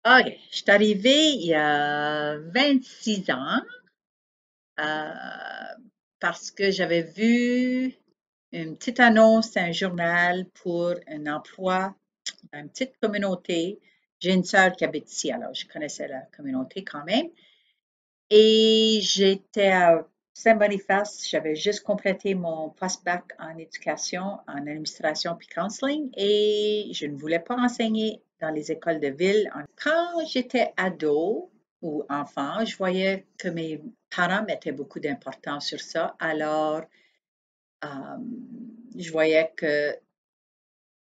OK, je suis arrivée il y a 26 ans euh, parce que j'avais vu une petite annonce dans un journal pour un emploi dans une petite communauté. J'ai une sœur qui habite ici, alors je connaissais la communauté quand même. Et j'étais à Saint-Boniface, j'avais juste complété mon post-bac en éducation, en administration puis counseling et je ne voulais pas enseigner dans les écoles de ville. Quand j'étais ado ou enfant, je voyais que mes parents mettaient beaucoup d'importance sur ça. Alors, euh, je voyais que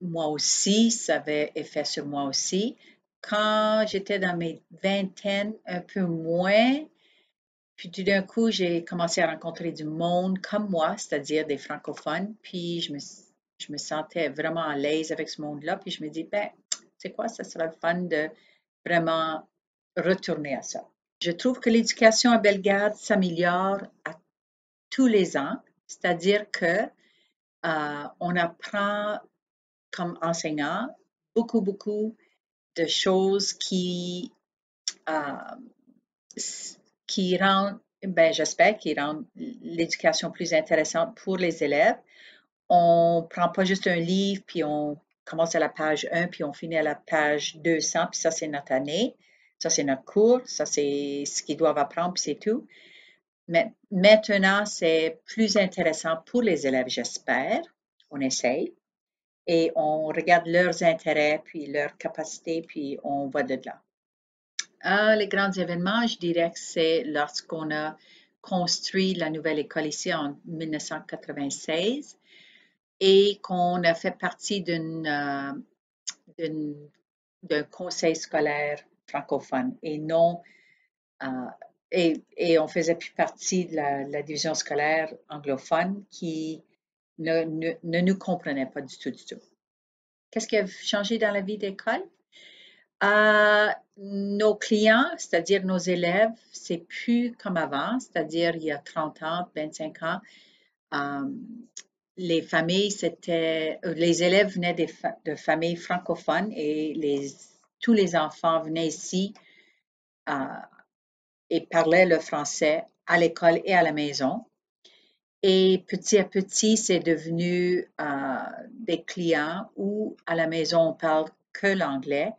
moi aussi, ça avait effet sur moi aussi. Quand j'étais dans mes vingtaines, un peu moins, puis tout d'un coup, j'ai commencé à rencontrer du monde comme moi, c'est-à-dire des francophones, puis je me sentais vraiment à l'aise avec ce monde-là, puis je me dis, ben, c'est quoi, ça sera le fun de vraiment retourner à ça. Je trouve que l'éducation à Bellegarde s'améliore à tous les ans, c'est-à-dire que on apprend comme enseignant beaucoup de choses euh, qui rendent, ben, j'espère, qui rendent l'éducation plus intéressante pour les élèves. On prend pas juste un livre, puis on commence à la page 1, puis on finit à la page 200, puis ça, c'est notre année. Ça, c'est notre cours. Ça, c'est ce qu'ils doivent apprendre, puis c'est tout. Mais maintenant, c'est plus intéressant pour les élèves, j'espère. On essaye. Et on regarde leurs intérêts, puis leurs capacités, puis on va de là. Les grands événements, je dirais que c'est lorsqu'on a construit la nouvelle école ici en 1996 et qu'on a fait partie d'un conseil scolaire francophone et non euh, et on faisait plus partie de la division scolaire anglophone qui ne nous comprenait pas du tout, du tout. Qu'est-ce qui a changé dans la vie d'école? Nos clients, c'est-à-dire nos élèves, c'est plus comme avant, c'est-à-dire il y a 30 ans, 25 ans, euh, les familles, les élèves venaient de familles francophones et tous les enfants venaient ici euh, et parlaient le français à l'école et à la maison. Et petit à petit, c'est devenu des clients où à la maison, on parle que l'anglais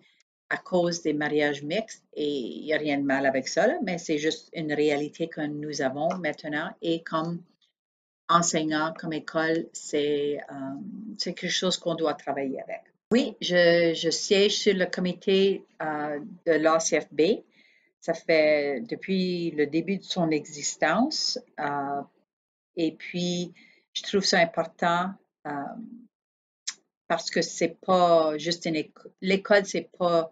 à cause des mariages mixtes et il n'y a rien de mal avec ça, là, mais c'est juste une réalité que nous avons maintenant et comme enseignant, comme école, c'est quelque chose qu'on doit travailler avec. Oui, je siège sur le comité de l'ACFB. Ça fait depuis le début de son existence. Et puis, je trouve ça important euh, parce que c'est pas juste une école. L'école, c'est pas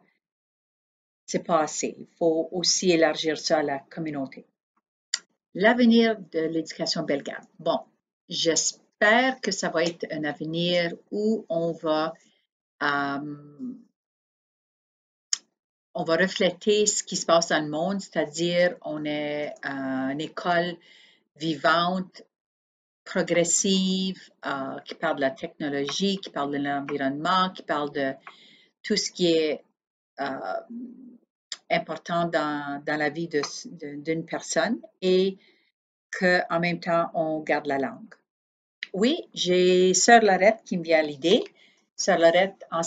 assez. Il faut aussi élargir ça à la communauté. L'avenir de l'éducation bellegarde. Bon, j'espère que ça va être un avenir où euh, on va refléter ce qui se passe dans le monde, c'est-à-dire on est une école vivante, progressive, qui parle de la technologie, qui parle de l'environnement, qui parle de tout ce qui est important dans la vie d'une personne et qu'en même temps, on garde la langue. Oui, j'ai Sœur Lorette qui me vient à l'idée. Sœur Lorette a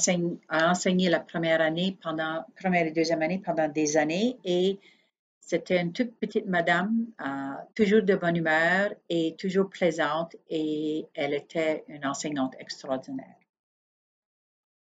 enseigné la première et deuxième année pendant des années et c'était une toute petite madame, toujours de bonne humeur et toujours plaisante et elle était une enseignante extraordinaire.